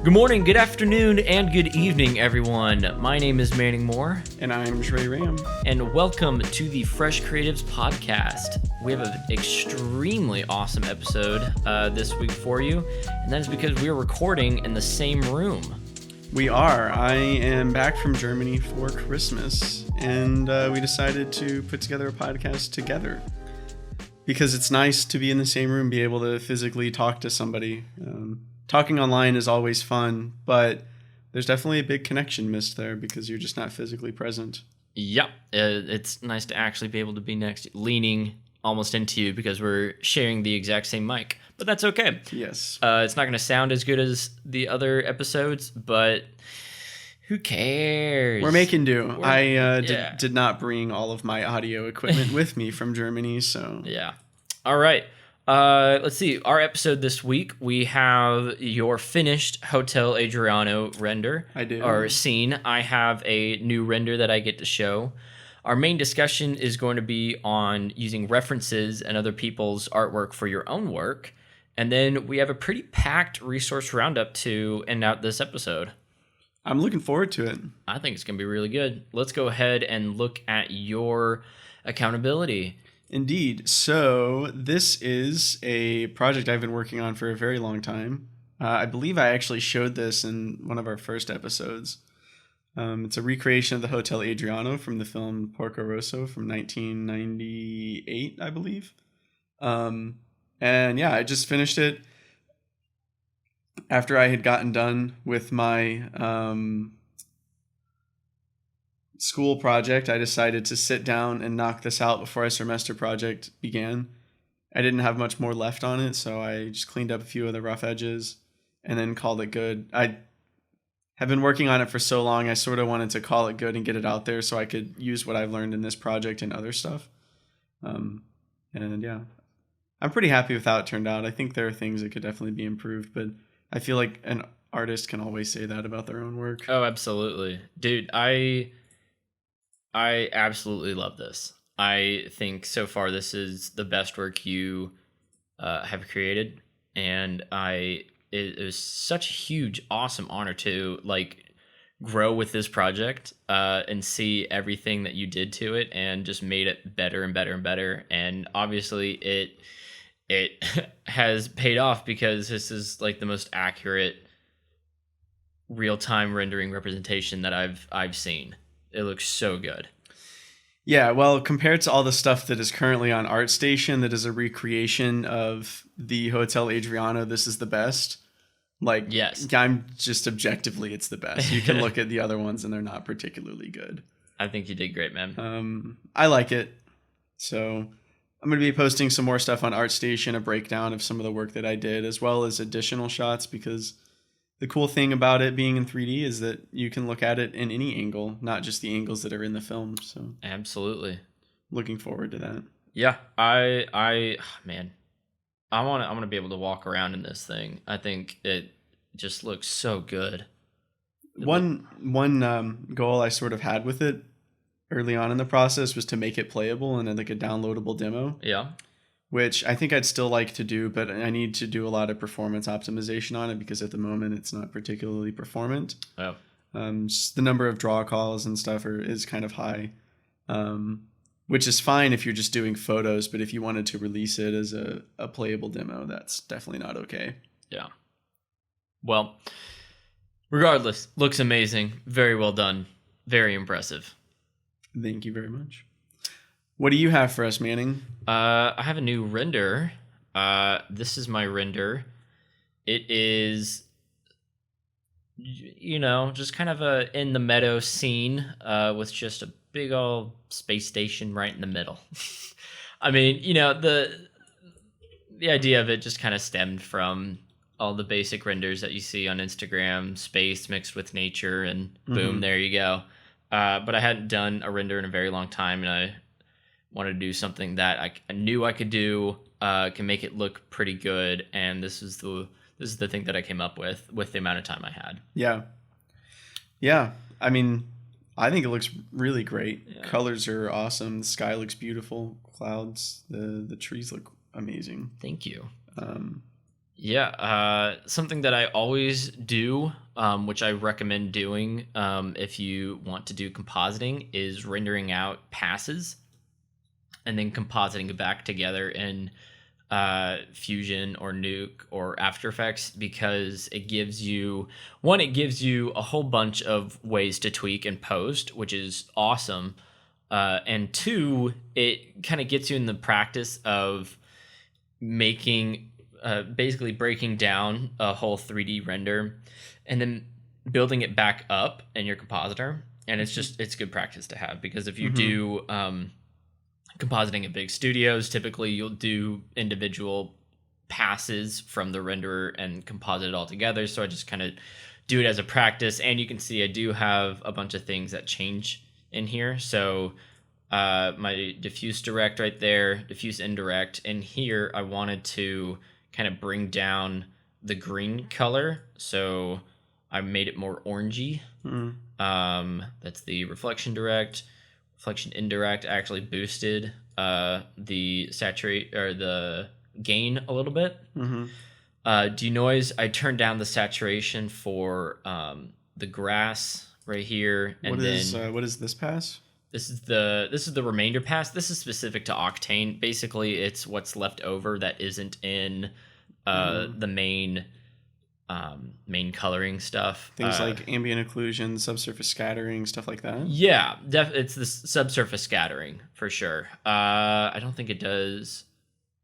Good morning, good afternoon, and good evening, everyone. My name is Manning Moore. And I'm Trey Ram. And welcome to the Fresh Creatives Podcast. We have an extremely awesome episode this week for you, and that is because we are recording in the same room. We are. I am back from Germany for Christmas, and we decided to put together a podcast together because it's nice to be in the same room, be able to physically talk to somebody. Talking online is always fun, but there's definitely a big connection missed there because you're just not physically present. Yep, it's nice to actually be able to be leaning almost into you because we're sharing the exact same mic, but that's okay. Yes. It's not going to sound as good as the other episodes, but who cares? We're making do. I did not bring all of my audio equipment with me from Germany, so... Yeah. All right. Let's see. Our episode this week, we have your finished Hotel Adriano render. I do. Or scene. I have a new render that I get to show. Our main discussion is going to be on using references and other people's artwork for your own work. And then we have a pretty packed resource roundup to end out this episode. I'm looking forward to it. I think it's going to be really good. Let's go ahead and look at your accountability. Indeed. So this is a project I've been working on for a very long time. I believe I actually showed this in one of our first episodes. It's a recreation of the Hotel Adriano from the film Porco Rosso from 1998, I believe. And yeah, I just finished it after I had gotten done with my school project. I decided to sit down and knock this out before our semester project began. I didn't have much more left on it, so I just cleaned up a few of the rough edges and then called it good. I have been working on it for so long, I sort of wanted to call it good and get it out there so I could use what I've learned in this project and other stuff. And yeah, I'm pretty happy with how it turned out. I think there are things that could definitely be improved, but I feel like an artist can always say that about their own work. Oh, absolutely. Dude, I absolutely love this. I think so far this is the best work you have created, and it was such a huge, awesome honor to grow with this project and see everything that you did to it, and just made it better and better and better. And obviously, it has paid off because this is like the most accurate real-time rendering representation that I've seen. It looks so good. Yeah, well, compared to all the stuff that is currently on ArtStation that is a recreation of the Hotel Adriano, this is the best. Yes. I'm just objectively, it's the best. You can look at the other ones and they're not particularly good. I think you did great, man. I like it. So I'm going to be posting some more stuff on ArtStation, a breakdown of some of the work that I did, as well as additional shots, because the cool thing about it being in 3D is that you can look at it in any angle, not just the angles that are in the film. So absolutely, looking forward to that. Yeah, man, I want to be able to walk around in this thing. I think it just looks so good. One goal I sort of had with it early on in the process was to make it playable and like a downloadable demo. Yeah. Which I think I'd still like to do, but I need to do a lot of performance optimization on it because at the moment it's not particularly performant. Oh. Just the number of draw calls and stuff is kind of high, which is fine if you're just doing photos, but if you wanted to release it as a playable demo, that's definitely not okay. Yeah. Well, regardless, looks amazing. Very well done. Very impressive. Thank you very much. What do you have for us, Manning? I have a new render. This is my render. It is, just kind of a in the meadow scene with just a big old space station right in the middle. I mean, the idea of it just kind of stemmed from all the basic renders that you see on Instagram, space mixed with nature, and boom, there you go. But I hadn't done a render in a very long time, and I wanted to do something that I knew I could do, can make it look pretty good, and this is the thing that I came up with the amount of time I had. Yeah. I mean, I think it looks really great. Yeah. Colors are awesome. The sky looks beautiful. Clouds, the trees look amazing. Thank you. Yeah, something that I always do, which I recommend doing if you want to do compositing, is rendering out passes and then compositing it back together in Fusion or Nuke or After Effects, because it gives you it gives you a whole bunch of ways to tweak and post, which is awesome. And two, it kind of gets you in the practice of making basically breaking down a whole 3D render and then building it back up in your compositor. And it's good practice to have, because if you do compositing at big studios, typically you'll do individual passes from the renderer and composite it all together. So I just kind of do it as a practice. And you can see I do have a bunch of things that change in here. So my diffuse direct right there, diffuse indirect. And here I wanted to kind of bring down the green color. So I made it more orangey. That's the reflection direct. Reflection indirect actually boosted the saturate or the gain a little bit. Denoise, I turned down the saturation for the grass right here. And what is this pass? This is the remainder pass. This is specific to Octane. Basically, it's what's left over that isn't in the main coloring stuff. Things like ambient occlusion, subsurface scattering, stuff like that. Yeah, it's the subsurface scattering for sure. I don't think it does.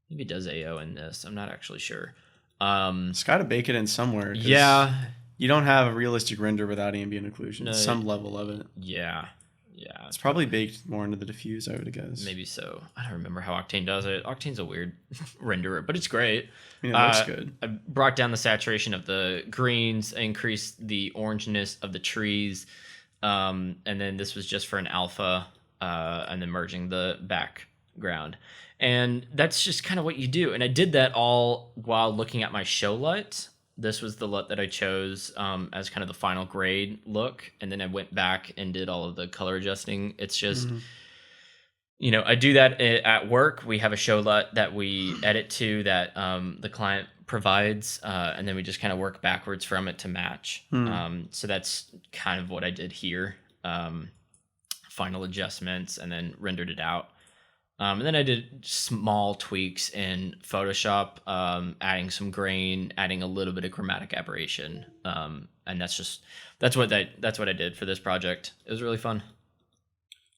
Maybe it does AO in this. I'm not actually sure. It's got to bake it in somewhere. Yeah. You don't have a realistic render without ambient occlusion. No, some level of it. Yeah. It's probably baked more into the diffuse, I would guess. Maybe so. I don't remember how Octane does it. Octane's a weird renderer, but it's great. I mean, it looks good. I brought down the saturation of the greens, increased the orangeness of the trees, and then this was just for an alpha, and then merging the background. And that's just kind of what you do. And I did that all while looking at my show LUT. This was the LUT that I chose as kind of the final grade look. And then I went back and did all of the color adjusting. It's just, I do that at work. We have a show LUT that we edit to that the client provides. And then we just kind of work backwards from it to match. So that's kind of what I did here. Final adjustments and then rendered it out. And then I did small tweaks in Photoshop, adding some grain, adding a little bit of chromatic aberration, and that's what I did for this project. It was really fun.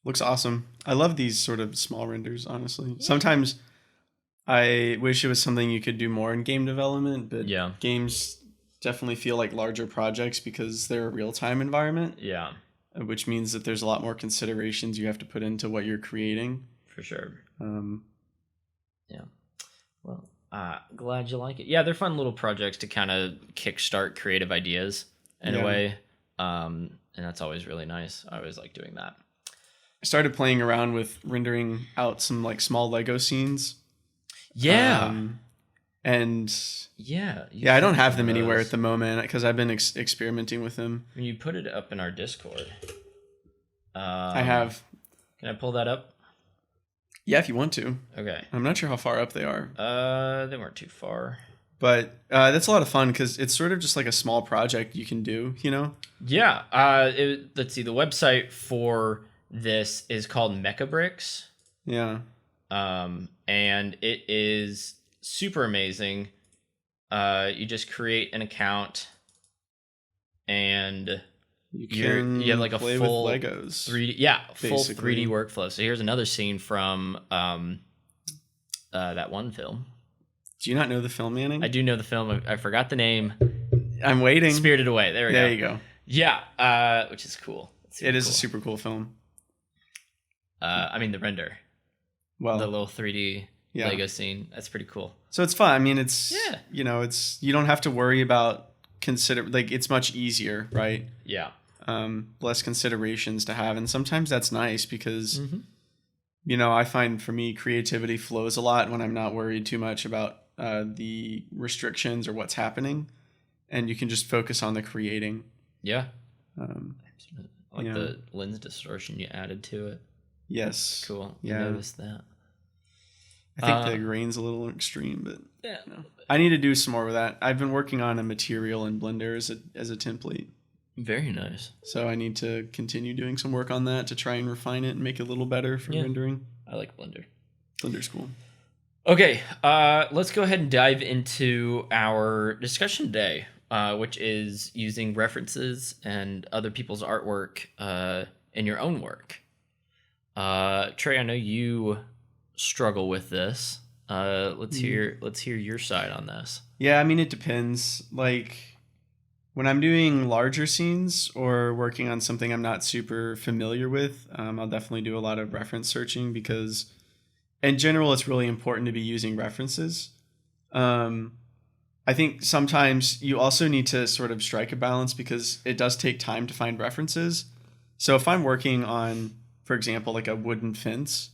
Looks awesome. I love these sort of small renders, honestly. Sometimes I wish it was something you could do more in game development, but games definitely feel like larger projects because they're a real-time environment. Yeah. Which means that there's a lot more considerations you have to put into what you're creating. For sure. Yeah. Well, glad you like it. Yeah, they're fun little projects to kind of kickstart creative ideas in a way. And that's always really nice. I always like doing that. I started playing around with rendering out some like small Lego scenes. Yeah. And yeah, I don't have them anywhere at the moment because I've been experimenting with them. When you put it up in our Discord, I have. Can I pull that up? Yeah, if you want to. Okay. I'm not sure how far up they are. They weren't too far. But that's a lot of fun because it's sort of just like a small project you can do, Yeah. Let's see. The website for this is called Mechabricks. Yeah. And it is super amazing. You just create an account and you have like a play full with Legos. 3D, full 3D workflow. So here's another scene from that one film. Do you not know the film, Manning? I do know the film. I forgot the name. I'm waiting. Spirited Away. There we go. There you go. Yeah, which is cool. It is a super cool film. I mean, the render. Well, the little 3D Lego scene. That's pretty cool. So it's fun. I mean, it's it's you don't have to worry about it's much easier, right? Yeah. Less considerations to have, and sometimes that's nice because I find for me creativity flows a lot when I'm not worried too much about the restrictions or what's happening, and you can just focus on the creating. Yeah. I like the lens distortion you added to it. Yes. Cool. Yeah. I noticed that. I think the grain's a little extreme, but Yeah. I need to do some more with that. I've been working on a material in Blender as a template. Very nice. So I need to continue doing some work on that to try and refine it and make it a little better for rendering. I like Blender. Blender's cool. Okay, let's go ahead and dive into our discussion today, which is using references and other people's artwork in your own work. Trey, I know you struggle with this. Let's hear your side on this. Yeah, I mean, it depends. Like, when I'm doing larger scenes or working on something I'm not super familiar with, I'll definitely do a lot of reference searching because in general, it's really important to be using references. I think sometimes you also need to sort of strike a balance because it does take time to find references. So if I'm working on, for example, like a wooden fence,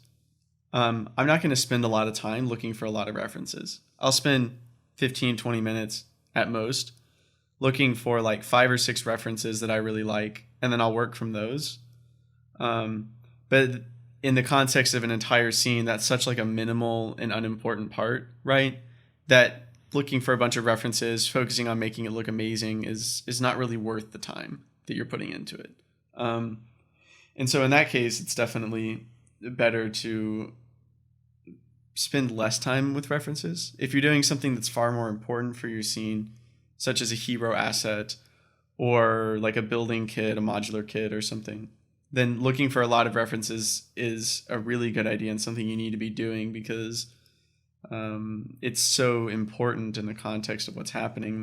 I'm not going to spend a lot of time looking for a lot of references. I'll spend 15, 20 minutes at most looking for like 5 or 6 references that I really like, and then I'll work from those. But in the context of an entire scene, that's such like a minimal and unimportant part, right? That looking for a bunch of references, focusing on making it look amazing is not really worth the time that you're putting into it. And so in that case, it's definitely better to spend less time with references. If you're doing something that's far more important for your scene, such as a hero asset or like a building kit, a modular kit or something, then looking for a lot of references is a really good idea and something you need to be doing because it's so important in the context of what's happening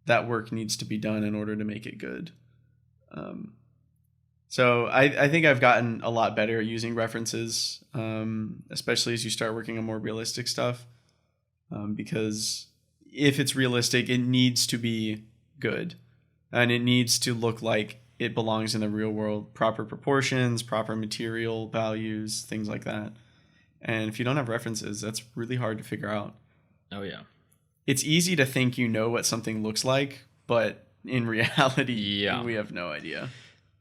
that work needs to be done in order to make it good. So I think I've gotten a lot better at using references, especially as you start working on more realistic stuff, because if it's realistic, it needs to be good and it needs to look like it belongs in the real world, proper proportions, proper material values, things like that. And if you don't have references, that's really hard to figure out. Oh, yeah. It's easy to think you know what something looks like, but in reality, we have no idea.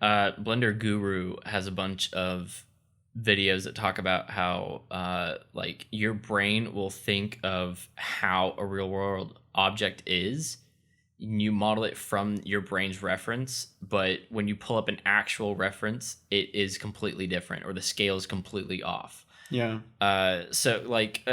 Blender Guru has a bunch of videos that talk about how like your brain will think of how a real world object is. You model it from your brain's reference, but when you pull up an actual reference, it is completely different or the scale is completely off. Yeah. So like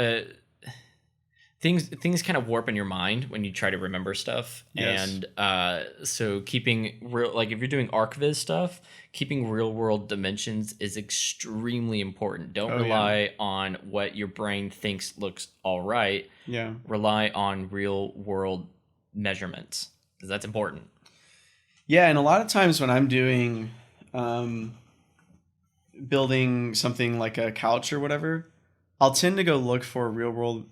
things kind of warp in your mind when you try to remember stuff. Yes. And so keeping real, like if you're doing ArcViz stuff, keeping real world dimensions is extremely important. Don't rely on what your brain thinks looks all right. Yeah. Rely on real world measurements because that's important. Yeah, and a lot of times when I'm doing building something like a couch or whatever, I'll tend to go look for real world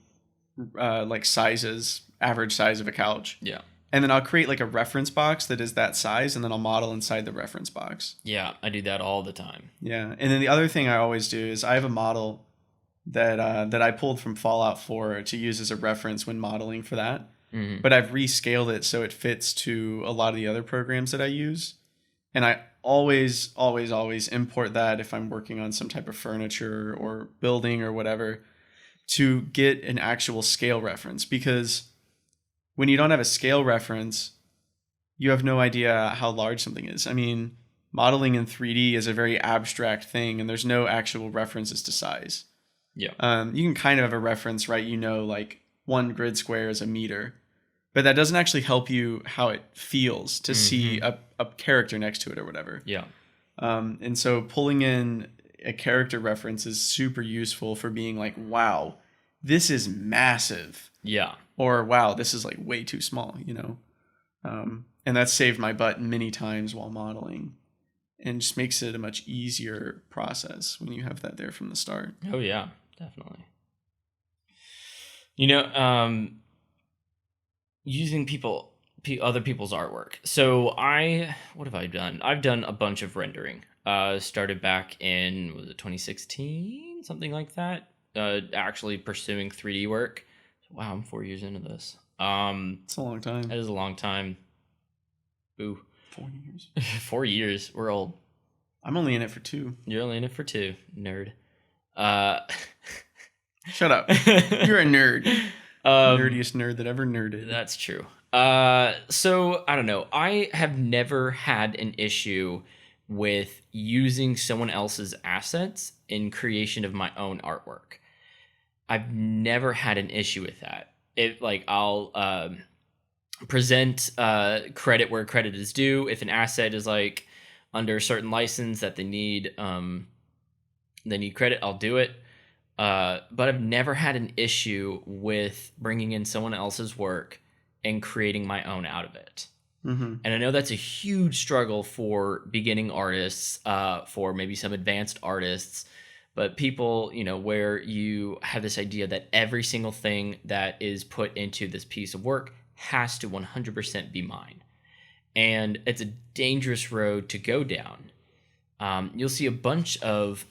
like sizes, average size of a couch. Yeah. And then I'll create like a reference box that is that size, and then I'll model inside the reference box. Yeah, I do that all the time. Yeah, and then the other thing I always do is I have a model that I pulled from Fallout 4 to use as a reference when modeling for that. Mm-hmm. But I've rescaled it so it fits to a lot of the other programs that I use. And I always import that if I'm working on some type of furniture or building or whatever to get an actual scale reference. Because when you don't have a scale reference, you have no idea how large something is. I mean, modeling in 3D is a very abstract thing and there's no actual references to size. Yeah. You can kind of have a reference, right? You know, like 1 grid square is a meter. But that doesn't actually help you how it feels to see a character next to it or whatever. Yeah. And so pulling in a character reference is super useful for being like, wow, this is massive. Yeah. Or wow, this is like way too small, you know? And that's saved my butt many times while modeling and just makes it a much easier process when you have that there from the start. Oh, yeah, definitely. You know, using other people's artwork. So what have I done? I've done a bunch of rendering. Started back in, was it 2016? Something like that. Actually pursuing 3D work. Wow, I'm 4 years into this. It's a long time. That is a long time. Ooh. 4 years. 4 years. We're old. I'm only in it for 2. You're only in it for 2, nerd. Shut up. You're a nerd. Nerdiest nerd that ever nerded. That's true. So I don't know. I have never had an issue with using someone else's assets in creation of my own artwork. I've never had an issue with that. I'll present credit where credit is due. If an asset is like under a certain license that they need credit, I'll do it. But I've never had an issue with bringing in someone else's work and creating my own out of it. Mm-hmm. And I know that's a huge struggle for beginning artists, for maybe some advanced artists, but people, where you have this idea that every single thing that is put into this piece of work has to 100% be mine. And it's a dangerous road to go down. You'll see a bunch of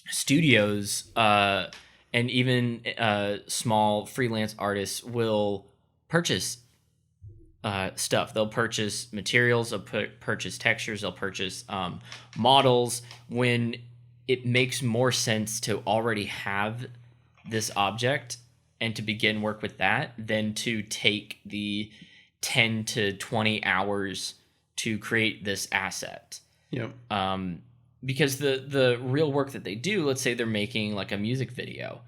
studios and even small freelance artists will purchase stuff. They'll purchase materials, they'll purchase textures, they'll purchase models when it makes more sense to already have this object and to begin work with that than to take the 10 to 20 hours to create this asset. Yep. Because the real work that they do, let's say they're making like a music video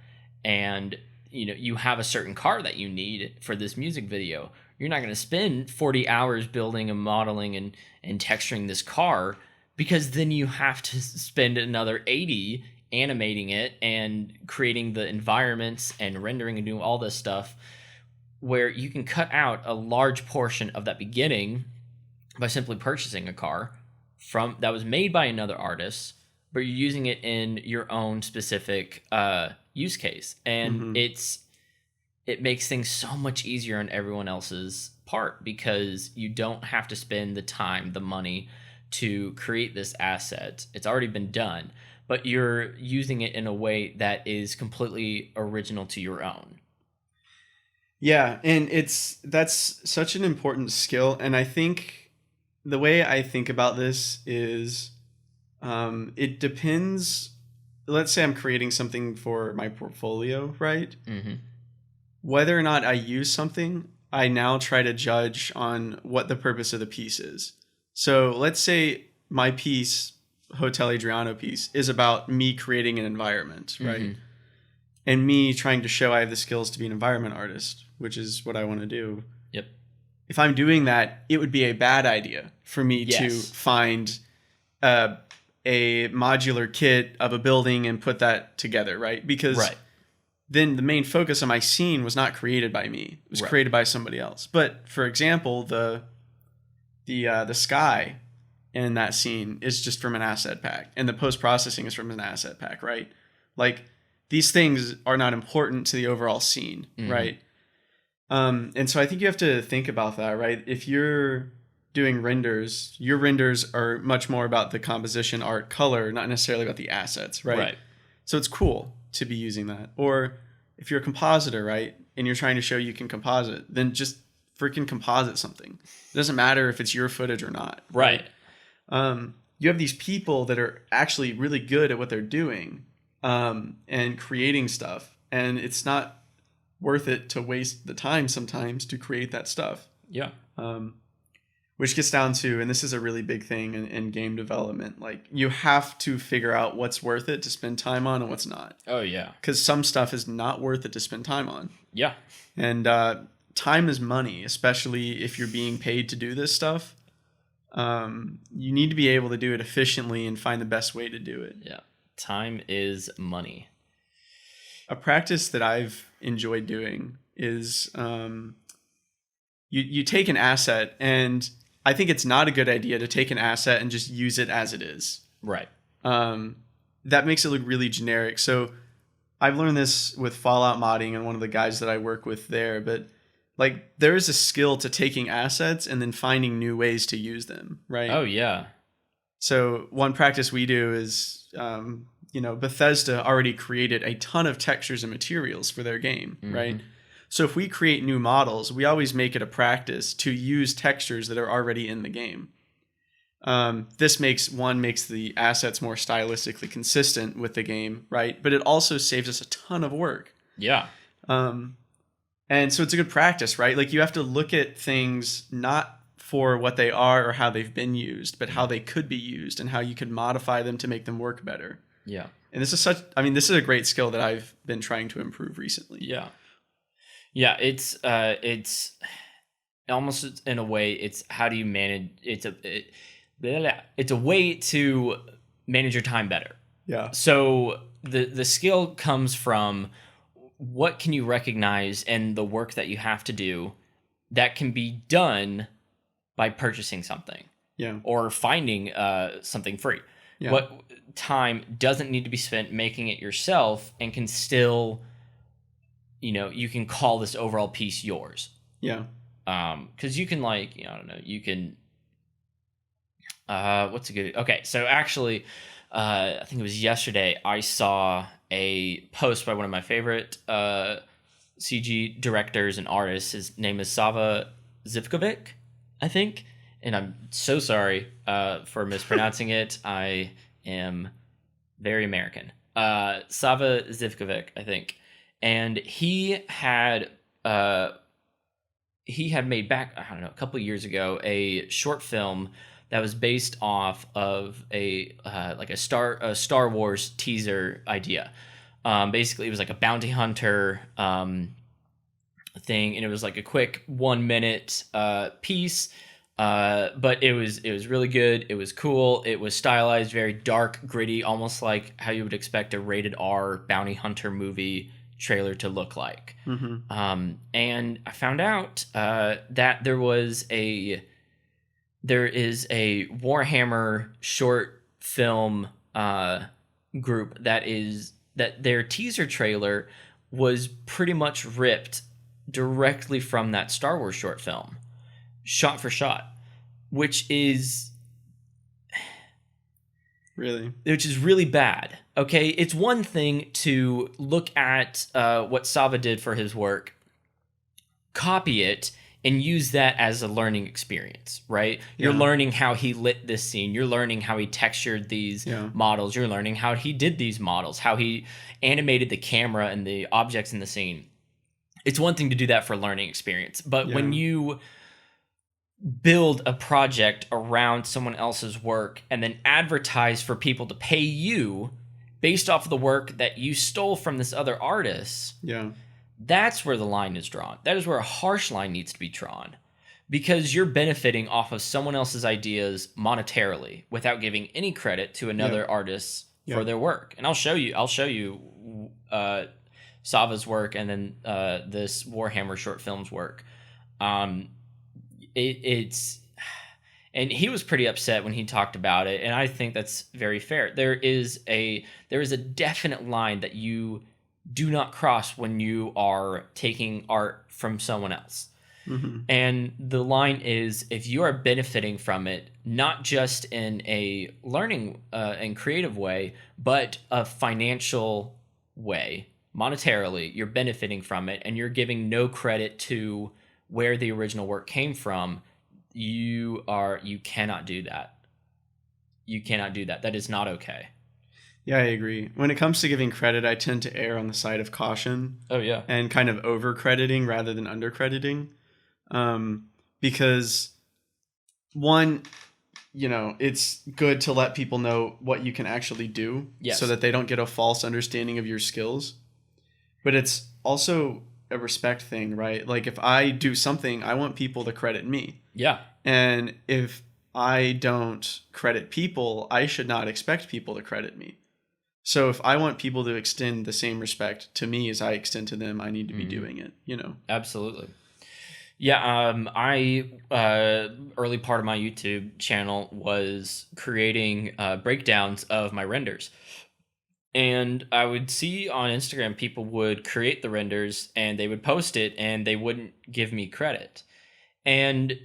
and you have a certain car that you need for this music video. You're not going to spend 40 hours building and modeling and texturing this car, because then you have to spend another 80 animating it and creating the environments and rendering and doing all this stuff, where you can cut out a large portion of that beginning by simply purchasing a car from that was made by another artist, but you're using it in your own specific use case. And it makes things so much easier on everyone else's part, because you don't have to spend the time, the money to create this asset. It's already been done, but you're using it in a way that is completely original to your own. Yeah, and that's such an important skill. And I think the way I think about this is it depends. Let's say I'm creating something for my portfolio, right? Mm-hmm. Whether or not I use something, I now try to judge on what the purpose of the piece is. So let's say my piece, Hotel Adriano piece, is about me creating an environment, right? Mm-hmm. And me trying to show I have the skills to be an environment artist, which is what I want to do. Yep. If I'm doing that, it would be a bad idea for me to find a modular kit of a building and put that together, right? Because then the main focus of my scene was not created by me. It was created by somebody else. But for example, the sky in that scene is just from an asset pack, and the post-processing is from an asset pack, right? Like, these things are not important to the overall scene, right? And so I think you have to think about that, right? If you're doing renders, your renders are much more about the composition, art, color, not necessarily about the assets, right? So it's cool to be using that. Or if you're a compositor, right, and you're trying to show you can composite, then just freaking composite something. It doesn't matter if it's your footage or not. Right. You have these people that are actually really good at what they're doing and creating stuff, and it's not worth it to waste the time sometimes to create that stuff. Yeah. Which gets down to, and this is a really big thing in game development, like, you have to figure out what's worth it to spend time on and what's not. Oh, yeah. Because some stuff is not worth it to spend time on. Yeah. And time is money, especially if you're being paid to do this stuff. You need to be able to do it efficiently and find the best way to do it. Yeah. Time is money. A practice that I've enjoyed doing is you take an asset, and I think it's not a good idea to take an asset and just use it as it is. Right. That makes it look really generic. So I've learned this with Fallout modding and one of the guys that I work with there, but like, there is a skill to taking assets and then finding new ways to use them, right? Oh, yeah. So one practice we do is, Bethesda already created a ton of textures and materials for their game, right? So if we create new models, we always make it a practice to use textures that are already in the game. This makes the assets more stylistically consistent with the game, right? But it also saves us a ton of work. Yeah. And so it's a good practice, right? Like you have to look at things not for what they are or how they've been used, but how they could be used and how you could modify them to make them work better. Yeah. And this is a great skill that I've been trying to improve recently. Yeah. Yeah. It's almost in a way, it's how do you manage, it's a way to manage your time better. Yeah. So the skill comes from what can you recognize in the work that you have to do that can be done by purchasing something. Yeah. Or finding something free. Yeah. What time doesn't need to be spent making it yourself and can still, you can call this overall piece yours. Yeah. Because you can I don't know, you can, what's a good, okay. So actually, I think it was yesterday, I saw a post by one of my favorite CG directors and artists. His name is Sava Zivkovic, I think. And I'm so sorry for mispronouncing it. I am very American. Sava Zivkovic, I think. And he had made back, I don't know, a couple of years ago, a short film that was based off of a Star Wars teaser idea. Basically, it was like a bounty hunter thing, and it was like a quick 1 minute piece. But it was really good. It was cool. It was stylized, very dark, gritty, almost like how you would expect a rated R bounty hunter movie trailer to look like. Mm-hmm. And I found out that there is a Warhammer short film group that their teaser trailer was pretty much ripped directly from that Star Wars short film, shot for shot, which is really bad. Okay, it's one thing to look at what Sava did for his work, copy it, and use that as a learning experience, right? You're learning how he lit this scene. You're learning how he textured these models. You're learning how he did these models, how he animated the camera and the objects in the scene. It's one thing to do that for learning experience, but when you build a project around someone else's work and then advertise for people to pay you based off of the work that you stole from this other artist, that's where the line is drawn. That is where a harsh line needs to be drawn, because you're benefiting off of someone else's ideas monetarily without giving any credit to another artist for their work. And I'll show you Sava's work and then this Warhammer short films work. It's and he was pretty upset when he talked about it, and I think that's very fair. There is a definite line that you do not cross when you are taking art from someone else. Mm-hmm. And the line is, if you are benefiting from it, not just in a learning and creative way, but a financial way, monetarily, you're benefiting from it, and you're giving no credit to where the original work came from, you cannot do that. You cannot do that. That is not okay. Yeah, I agree. When it comes to giving credit, I tend to err on the side of caution. Oh, yeah. And kind of over-crediting rather than under-crediting. Because, one, it's good to let people know what you can actually do. Yes. So that they don't get a false understanding of your skills. But it's also a respect thing, right? Like, if I do something, I want people to credit me. Yeah. And if I don't credit people, I should not expect people to credit me. So if I want people to extend the same respect to me as I extend to them, I need to be doing it, Absolutely. Yeah, I early part of my YouTube channel was creating breakdowns of my renders. And I would see on Instagram people would create the renders and they would post it and they wouldn't give me credit. And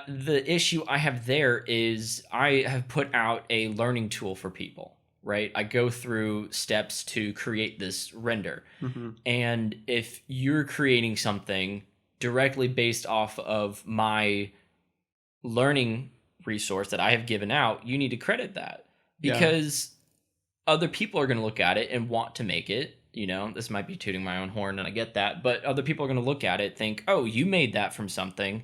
the issue I have there is I have put out a learning tool for people, right? I go through steps to create this render. Mm-hmm. And if you're creating something directly based off of my learning resource that I have given out, you need to credit that, because other people are going to look at it and want to make it you know, this might be tooting my own horn and I get that, but other people are going to look at it, think, oh, you made that from something.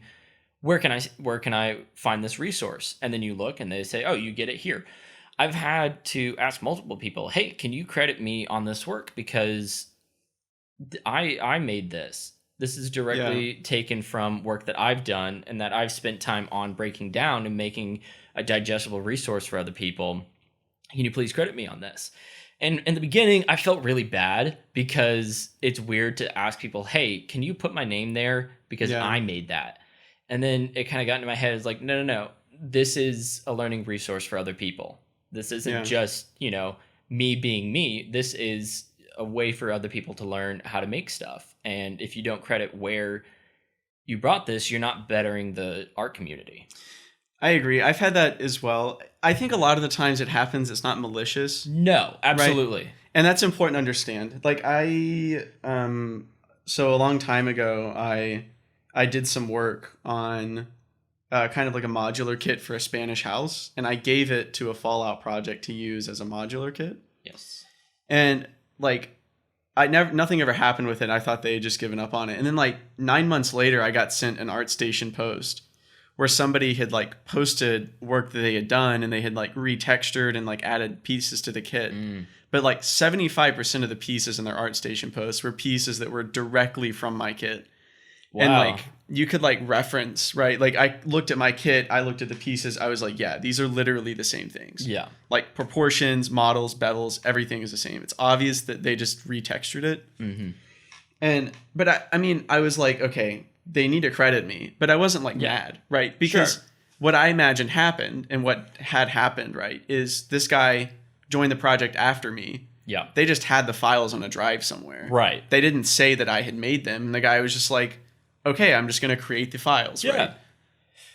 Where can I find this resource? And then you look and they say, oh, you get it here. I've had to ask multiple people, hey, can you credit me on this work? Because I made this. This is directly taken from work that I've done and that I've spent time on breaking down and making a digestible resource for other people. Can you please credit me on this? And in the beginning, I felt really bad because it's weird to ask people, hey, can you put my name there? Because I made that. And then it kind of got into my head. It's like, no. This is a learning resource for other people. This isn't just, you know, me being me. This is a way for other people to learn how to make stuff. And if you don't credit where you brought this, you're not bettering the art community. I agree. I've had that as well. I think a lot of the times it happens, it's not malicious. No, absolutely. Right? And that's important to understand. Like so a long time ago, I did some work on kind of like a modular kit for a Spanish house, and I gave it to a Fallout project to use as a modular kit. Yes. And like nothing ever happened with it. I thought they had just given up on it. And then like 9 months later, I got sent an ArtStation post where somebody had like posted work that they had done and they had like retextured and like added pieces to the kit. But like 75% of the pieces in their ArtStation posts were pieces that were directly from my kit. Wow. And like you could like reference, right? Like I looked at my kit, I looked at the pieces, I was like, yeah, these are literally the same things. Yeah. Like proportions, models, bevels, everything is the same. It's obvious that they just retextured it. Mm-hmm. But I mean, I was like, okay, they need to credit me, but I wasn't like mad, right? Because what I imagined happened and what had happened, right, is this guy joined the project after me. Yeah. They just had the files on a drive somewhere. Right. They didn't say that I had made them. And the guy was just like, okay, I'm just going to create the files, right?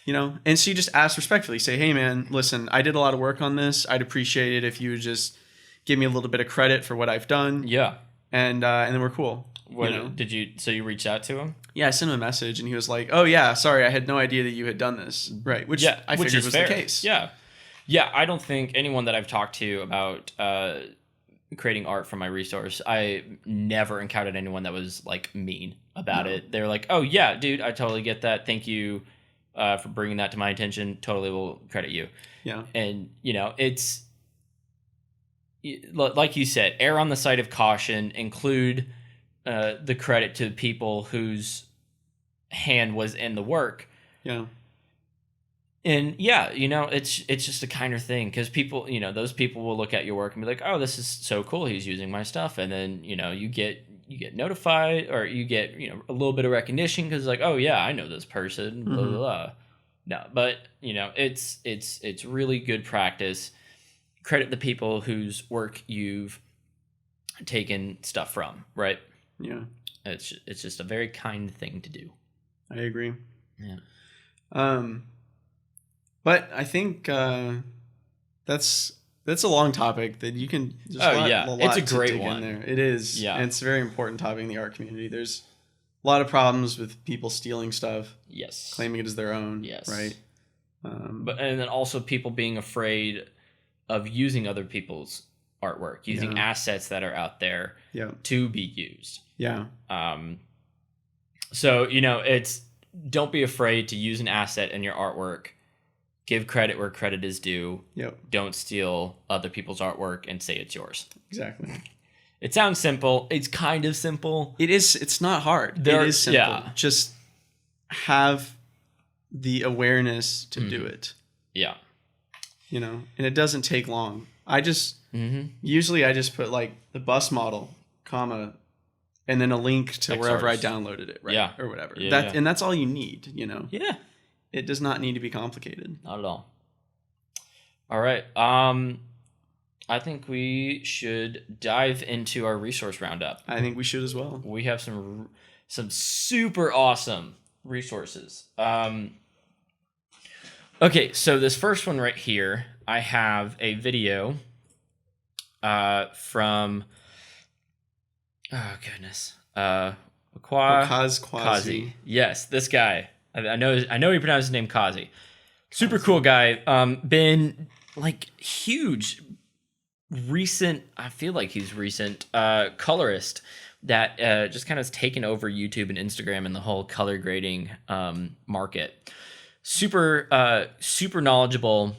You know? And so you just ask respectfully, say, hey man, listen, I did a lot of work on this. I'd appreciate it if you would just give me a little bit of credit for what I've done. Yeah. And then we're cool. What, you know? So you reached out to him? Yeah, I sent him a message and he was like, oh yeah, sorry, I had no idea that you had done this. Right. Which I figured was fair. The case. Yeah. Yeah, I don't think anyone that I've talked to about creating art from my resource, I never encountered anyone that was like mean about it. They were like, oh yeah, dude, I totally get that. Thank you for bringing that to my attention. Totally will credit you. Yeah. And, you know, it's like you said, err on the side of caution, include the credit to people whose hand was in the work. Yeah. And yeah, you know, it's just a kinder thing because people, you know, those people will look at your work and be like, oh, this is so cool. He's using my stuff. And then, you know, you get notified or you get, you know, a little bit of recognition because like, oh yeah, I know this person, blah, blah, blah. No, but you know, it's really good practice. Credit the people whose work you've taken stuff from, right? Yeah. It's just a very kind thing to do. I agree. Yeah. But I think that's a long topic that you can just it's a great one. In there. It is. Yeah. And it's a very important topic in the art community. There's a lot of problems with people stealing stuff. Yes. Claiming it as their own. Yes. Right. And then also people being afraid of using other people's artwork, using assets that are out there to be used. Yeah. So, you know, don't be afraid to use an asset in your artwork. Give credit where credit is due. Yep. Don't steal other people's artwork and say it's yours. Exactly. It sounds simple. It's kind of simple. It is. It's not hard. It is simple. Yeah. Just have the awareness to do it. Yeah. You know, and it doesn't take long. Usually I just put like the bus model, comma, and then a link to wherever I downloaded it, right? Yeah. Or whatever. Yeah, And that's all you need, you know? Yeah. It does not need to be complicated. Not at all. All right. I think we should dive into our resource roundup. I think we should as well. We have some super awesome resources. Okay, so this first one right here, I have a video from Waqaz Qazi. Yes, this guy. I know he pronounced his name Qazi. Super cool guy. Been like huge recent, I feel like he's recent, colorist that just kind of has taken over YouTube and Instagram and the whole color grading market. Super knowledgeable.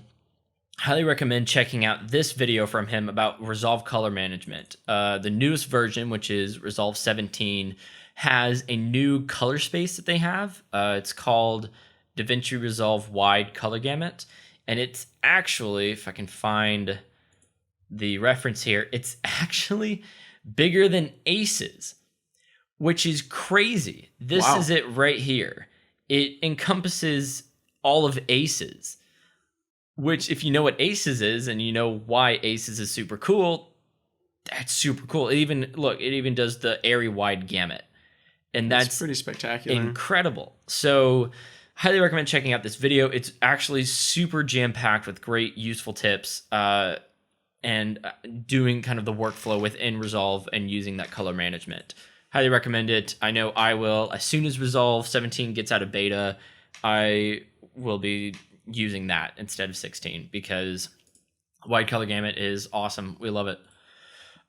Highly recommend checking out this video from him about Resolve color management. The newest version, which is Resolve 17, has a new color space that they have. It's called DaVinci Resolve Wide Color Gamut. And it's actually, if I can find the reference here, it's actually bigger than Aces, which is crazy. This Wow. is it right here. It encompasses all of Aces, which, if you know what Aces is and you know why Aces is super cool, that's super cool. It even does the area wide gamut, and that's pretty spectacular. incredible. So highly recommend checking out this video. It's actually super jam-packed with great useful tips and doing kind of the workflow within Resolve and using that color management. Highly recommend it. I know I will. As soon as Resolve 17 gets out of beta, I will be using that instead of 16 because wide color gamut is awesome. We love it.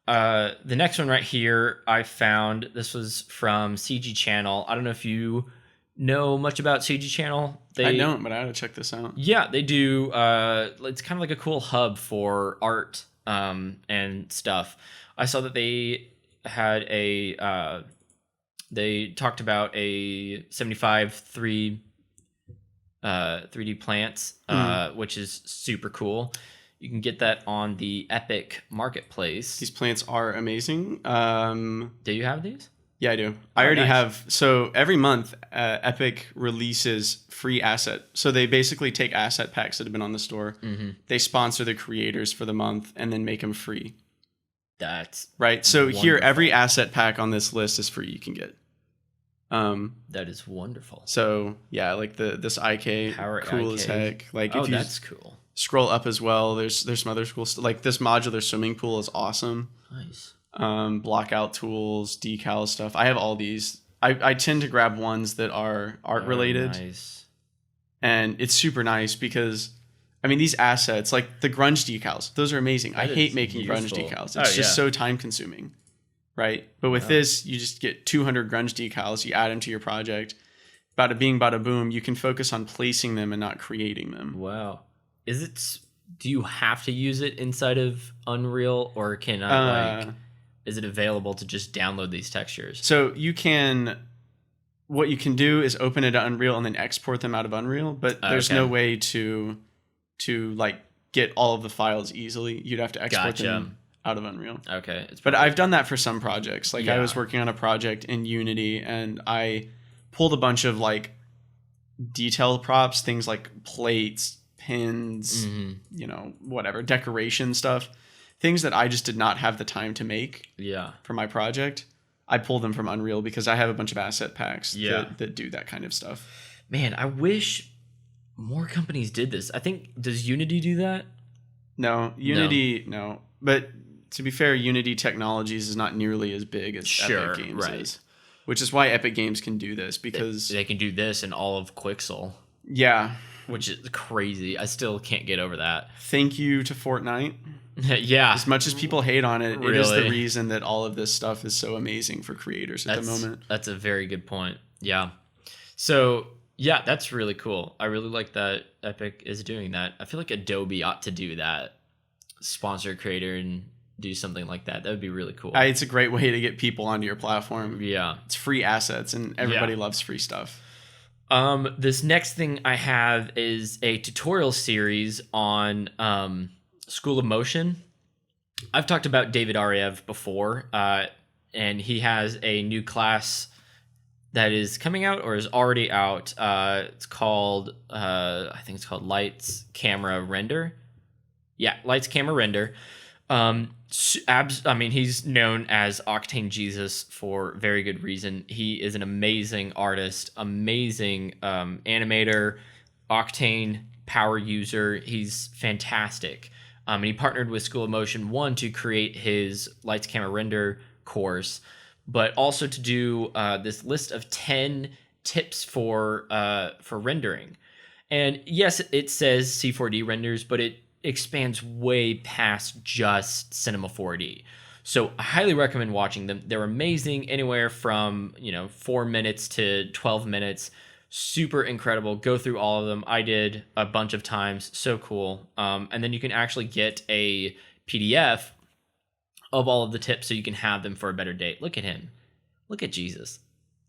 The next one right here, I found, this was from CG Channel. I don't know if you know much about CG Channel. I don't, but I gotta check this out. Yeah, they do. It's kind of like a cool hub for art and stuff. I saw that they had they talked about a 75 3D plants, which is super cool. You can get that on the Epic Marketplace. These plants are amazing. Do you have these? Yeah, I do. I already nice. have. So every month, Epic releases free asset. So they basically take asset packs that have been on the store. Mm-hmm. They sponsor the creators for the month and then make them free. That's Right. So here, wonderful. every asset pack on this list is free. You can get. That is wonderful. So yeah, like this IK, Power cool as IK. heck. Like Oh, if you that's cool. scroll up as well, there's some other cool stuff. Like this modular swimming pool is awesome. Nice. Block out tools, decal stuff. I have all these. I tend to grab ones that are art related, Nice. and it's super nice because I mean these assets, like the grunge decals, those are amazing. I That hate is making grunge useful. decals. Oh, It's just yeah. so time consuming, right? But with this, you just get 200 grunge decals. You add them to your project. Bada bing, bada boom. You can focus on placing them and not creating them. Wow. Do you have to use it inside of Unreal, or can I is it available to just download these textures? So you can, what you can do is open it to Unreal and then export them out of Unreal, but there's Okay. no way to like get all of the files easily. You'd have to export Gotcha. them out of Unreal. Okay. It's But I've done that for some projects. Like I Yeah. was working on a project in Unity and I pulled a bunch of like detail props, things like plates, pins, Mhm. you know, whatever, decoration stuff, things that I just did not have the time to make Yeah. for my project. I pull them from Unreal because I have a bunch of asset packs Yeah. that do that kind of stuff. Man, I wish more companies did this. I think, does Unity do that? No, Unity, no. But to be fair, Unity Technologies is not nearly as big as Sure, Epic Games right. is. Which is why Epic Games can do this because, They can do this in all of Quixel, yeah, which is crazy. I still can't get over that. thank you to Fortnite. Yeah. As much as people hate on it, it is the Really? reason that all of this stuff is so amazing for creators at the moment. That's a very good point. Yeah. So yeah, that's really cool. I really like that Epic is doing that. I feel like Adobe ought to do that. Sponsor a creator and do something like that. That would be really cool. It's a great way to get people onto your platform. Yeah. It's free assets and everybody loves free stuff. This next thing I have is a tutorial series on School of Motion. I've talked about David Ariev before, and he has a new class that is coming out or is already out. It's called, I think it's called Lights, Camera, Render. Yeah, Lights, Camera, Render. He's known as Octane Jesus for very good reason. He is an amazing artist, amazing animator, Octane power user. He's fantastic. And he partnered with School of Motion 1 to create his Lights, Camera, Render course, but also to do this list of 10 tips for rendering. And yes, it says C4D renders, but expands way past just Cinema 4D. So I highly recommend watching them. They're amazing, anywhere from 4 minutes to 12 minutes. Super incredible. Go through all of them. I did a bunch of times. So cool. And then you can actually get a PDF of all of the tips so you can have them for a better date. Look at him. Look at Jesus.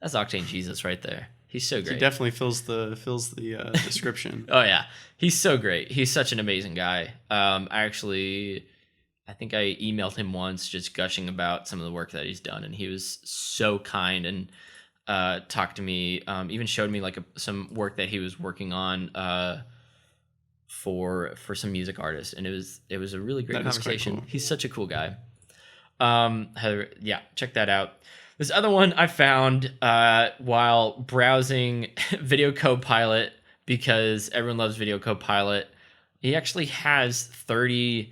That's Octane Jesus right there. He's so great. He definitely fills the description. Oh yeah, he's so great. He's such an amazing guy. I think I emailed him once just gushing about some of the work that he's done, and he was so kind and talked to me. Even showed me like some work that he was working on for some music artists, and it was a really great conversation. Cool. He's such a cool guy. Heather, yeah, check that out. This other one I found while browsing Video Copilot, because everyone loves Video Copilot. He actually has 30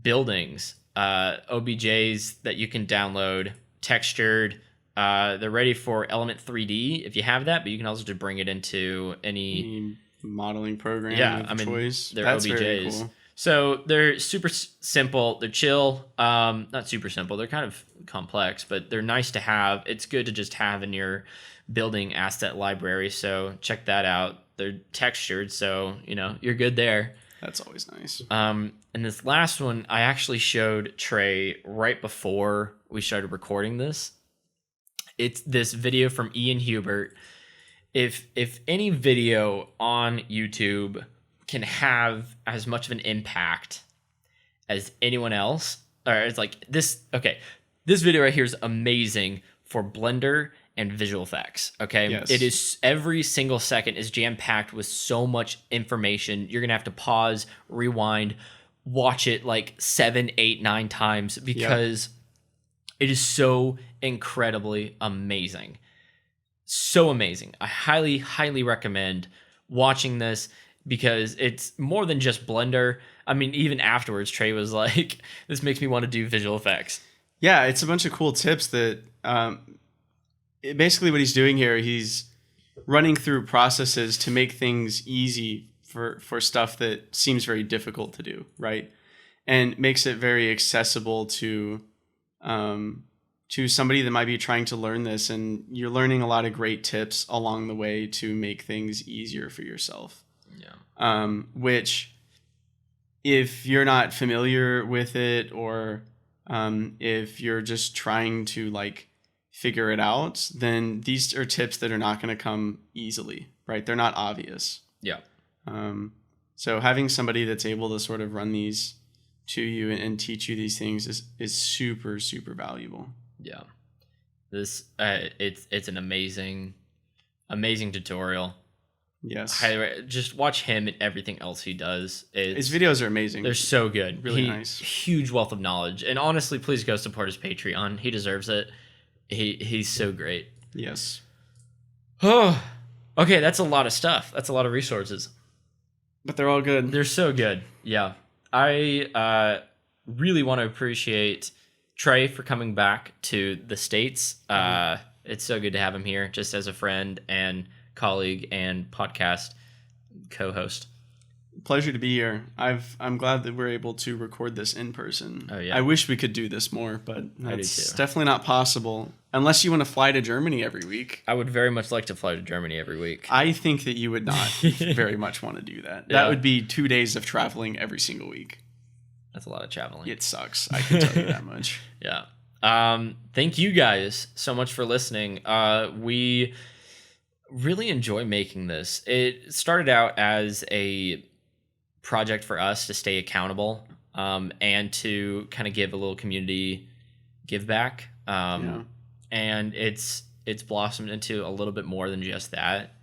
buildings, OBJs that you can download, textured. They're ready for Element 3D if you have that, but you can also just bring it into any modeling program of choice. They're That's OBJs. Very cool. So they're super simple. They're chill. Not super simple. They're kind of complex, but they're nice to have. It's good to just have in your building asset library. So check that out. They're textured, so you're good there. That's always nice. And this last one, I actually showed Trey right before we started recording this. It's this video from Ian Hubert. If any video on YouTube can have as much of an impact as anyone else, or it's like this. Okay, this video right here is amazing for Blender and visual effects. Okay, yes. It is, every single second is jam-packed with so much information. You're gonna have to pause, rewind, watch it like 7, 8, 9 times because it is so incredibly amazing. So amazing. I highly recommend watching this because it's more than just Blender. I mean, even afterwards, Trey was like, this makes me want to do visual effects. Yeah, it's a bunch of cool tips that basically what he's doing here, he's running through processes to make things easy for stuff that seems very difficult to do, right? And makes it very accessible to somebody that might be trying to learn this, and you're learning a lot of great tips along the way to make things easier for yourself. Yeah. Which, if you're not familiar with it, or if you're just trying to figure it out, then these are tips that are not going to come easily, right? They're not obvious. Yeah. So having somebody that's able to sort of run these to you and teach you these things is super, super valuable. Yeah. This it's an amazing tutorial. Yes. Just watch him and everything else he does. His videos are amazing. They're so good. Really nice. Huge wealth of knowledge. And honestly, please go support his Patreon. He deserves it. He's so great. Yes. Oh, okay. That's a lot of stuff. That's a lot of resources. But they're all good. They're so good. Yeah. I really want to appreciate Trey for coming back to the States. It's so good to have him here just as a friend and colleague and podcast co-host. Pleasure to be here. I'm glad that we're able to record this in person. Oh yeah. I wish we could do this more, but that's definitely not possible unless you want to fly to Germany every week. I would very much like to fly to Germany every week. I think that you would not very much want to do that. Yeah. That would be 2 days of traveling every single week. That's a lot of traveling. It sucks. I can tell you that much. Yeah. Thank you guys so much for listening. We really enjoy making this. It started out as a project for us to stay accountable, and to kind of give a little community give back. And it's blossomed into a little bit more than just that.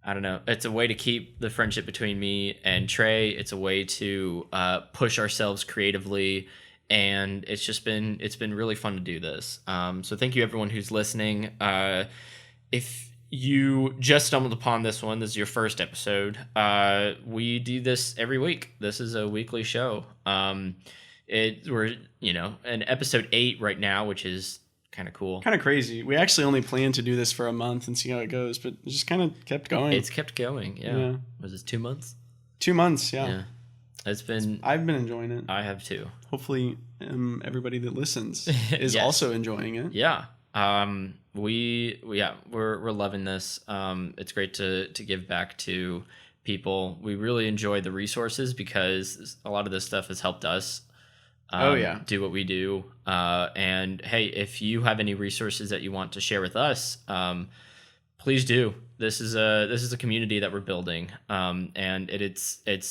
I don't know. It's a way to keep the friendship between me and Trey. It's a way to push ourselves creatively, and it's been really fun to do this. So thank you everyone who's listening. If you just stumbled upon this one, this is your first episode. We do this every week. This is a weekly show. We're in episode 8 right now, which is kind of cool. Kind of crazy. We actually only planned to do this for a month and see how it goes, but it just kind of kept going. It's kept going. Yeah. Was it 2 months? 2 months. Yeah. It's been. I've been enjoying it. I have too. Hopefully, everybody that listens is Yes. also enjoying it. Yeah. We're loving this. It's great to give back to people. We really enjoy the resources because a lot of this stuff has helped us do what we do. And hey, if you have any resources that you want to share with us, please do. This is a community that we're building. And it's a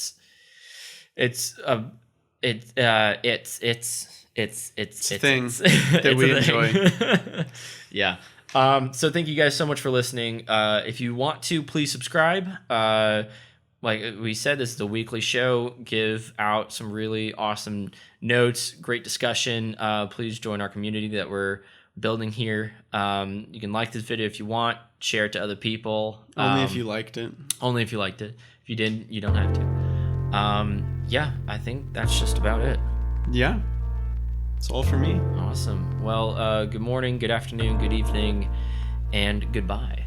thing that we enjoy. Yeah. So thank you guys so much for listening. If you want to, please subscribe. Like we said, this is a weekly show. Give out some really awesome notes, great discussion. Please join our community that we're building here. You can like this video if you want. Share it to other people. Only if you liked it. Only if you liked it. If you didn't, you don't have to. Yeah, I think that's just about it. Yeah. It's all for me. Awesome. Well, good morning, good afternoon, good evening, and goodbye.